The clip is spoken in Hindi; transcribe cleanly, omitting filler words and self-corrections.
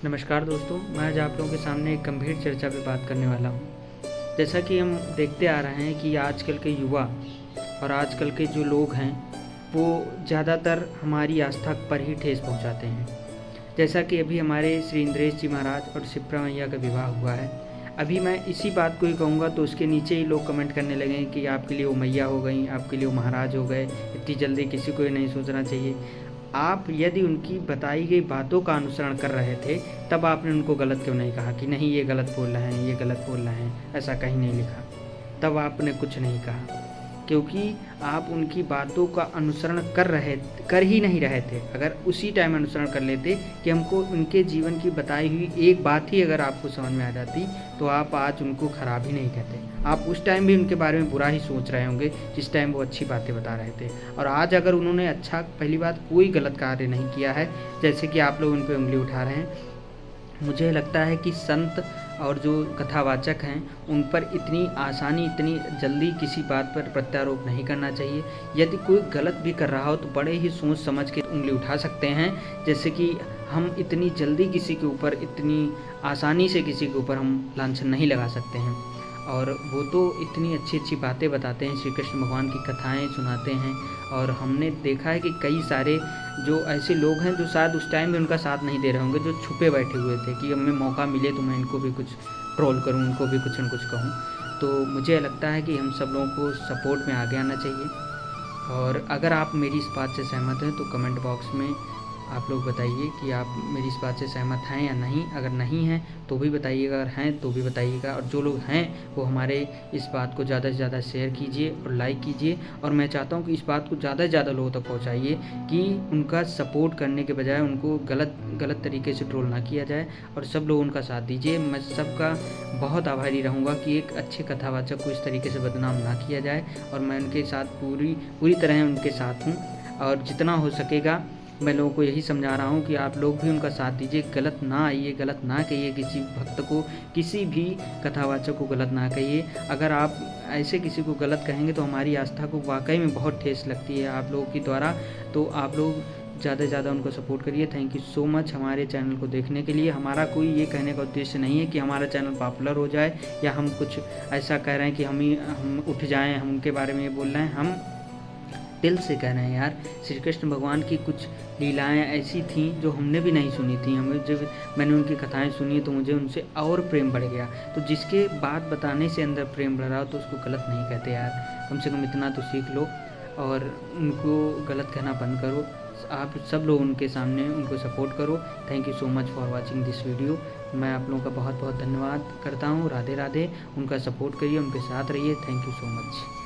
नमस्कार दोस्तों, मैं आज आप लोगों के सामने एक गंभीर चर्चा पे बात करने वाला हूँ। जैसा कि हम देखते आ रहे हैं कि आजकल के युवा और आजकल के जो लोग हैं वो ज़्यादातर हमारी आस्था पर ही ठेस पहुँचाते हैं। जैसा कि अभी हमारे श्री इंद्रेश जी महाराज और शिप्रा मैया का विवाह हुआ है। अभी मैं इसी बात को ही कहूँगा तो उसके नीचे ही लोग कमेंट करने लगे हैं कि आपके लिए वो मैया हो गई, आपके लिए वो महाराज हो गए, इतनी जल्दी किसी को ये नहीं सोचना चाहिए। आप यदि उनकी बताई गई बातों का अनुसरण कर रहे थे तब आपने उनको गलत क्यों नहीं कहा कि नहीं ये गलत बोल रहे हैं, ये गलत बोल रहे हैं, ऐसा कहीं नहीं लिखा। तब आपने कुछ नहीं कहा क्योंकि आप उनकी बातों का अनुसरण कर ही नहीं रहे थे। अगर उसी टाइम अनुसरण कर लेते कि हमको उनके जीवन की बताई हुई एक बात ही अगर आपको समझ में आ जाती तो आप आज उनको ख़राब ही नहीं कहते। आप उस टाइम भी उनके बारे में बुरा ही सोच रहे होंगे जिस टाइम वो अच्छी बातें बता रहे थे। और आज अगर उन्होंने अच्छा, पहली बात कोई गलत कार्य नहीं किया है जैसे कि आप लोग उन पर उंगली उठा रहे हैं। मुझे लगता है कि संत और जो कथावाचक हैं उन पर इतनी आसानी, इतनी जल्दी किसी बात पर प्रत्यारोप नहीं करना चाहिए। यदि कोई गलत भी कर रहा हो तो बड़े ही सोच समझ के उंगली उठा सकते हैं। जैसे कि हम इतनी जल्दी किसी के ऊपर, इतनी आसानी से किसी के ऊपर हम लांछन नहीं लगा सकते हैं। और वो तो इतनी अच्छी अच्छी बातें बताते हैं, श्री कृष्ण भगवान की कथाएँ सुनाते हैं। और हमने देखा है कि कई सारे जो ऐसे लोग हैं जो शायद उस टाइम भी उनका साथ नहीं दे रहे होंगे, जो छुपे बैठे हुए थे कि हमें मौका मिले तो मैं इनको भी कुछ ट्रोल करूं, उनको भी कुछ न कुछ कहूं। तो मुझे लगता है कि हम सब लोगों को सपोर्ट में आगे आना चाहिए। और अगर आप मेरी इस बात से सहमत हैं तो कमेंट बॉक्स में आप लोग बताइए कि आप मेरी इस बात से सहमत हैं या नहीं। अगर नहीं हैं तो भी बताइएगा, अगर हैं तो भी बताइएगा। और जो लोग हैं वो हमारे इस बात को ज़्यादा से ज़्यादा शेयर कीजिए और लाइक कीजिए। और मैं चाहता हूँ कि इस बात को ज़्यादा से ज़्यादा लोगों तक पहुँचाइए कि उनका सपोर्ट करने के बजाय उनको गलत तरीके से ट्रोल ना किया जाए और सब लोग उनका साथ दीजिए। मैं सबका बहुत आभारी रहूँगा कि एक अच्छे कथावाचक को इस तरीके से बदनाम ना किया जाए। और मैं उनके साथ पूरी तरह उनके साथ हूँ। और जितना हो सकेगा मैं लोगों को यही समझा रहा हूँ कि आप लोग भी उनका साथ दीजिए। गलत ना आइए, गलत ना कहिए किसी भक्त को, किसी भी कथावाचक को गलत ना कहिए। अगर आप ऐसे किसी को गलत कहेंगे तो हमारी आस्था को वाकई में बहुत ठेस लगती है आप लोगों के द्वारा। तो आप लोग ज़्यादा से ज़्यादा उनको सपोर्ट करिए। थैंक यू सो मच हमारे चैनल को देखने के लिए। हमारा कोई ये कहने का उद्देश्य नहीं है कि हमारा चैनल पॉपुलर हो जाए या हम कुछ ऐसा कह रहे हैं कि हम उठ जाएँ, हम उनके बारे में ये बोल रहे हैं। हम दिल से कह रहे हैं यार, श्री कृष्ण भगवान की कुछ लीलाएं ऐसी थीं जो हमने भी नहीं सुनी थी। हमें जब मैंने उनकी कथाएं सुनी तो मुझे उनसे और प्रेम बढ़ गया। तो जिसके बात बताने से अंदर प्रेम बढ़ रहा हो तो उसको गलत नहीं कहते यार। कम से कम इतना तो सीख लो और उनको गलत कहना बंद करो। आप सब लोग उनके सामने उनको सपोर्ट करो। Thank you so much for watching this video. मैं आप लोगों का बहुत बहुत धन्यवाद करता हूँ। राधे राधे। उनका सपोर्ट करिए, उनके साथ रहिए। Thank you so much.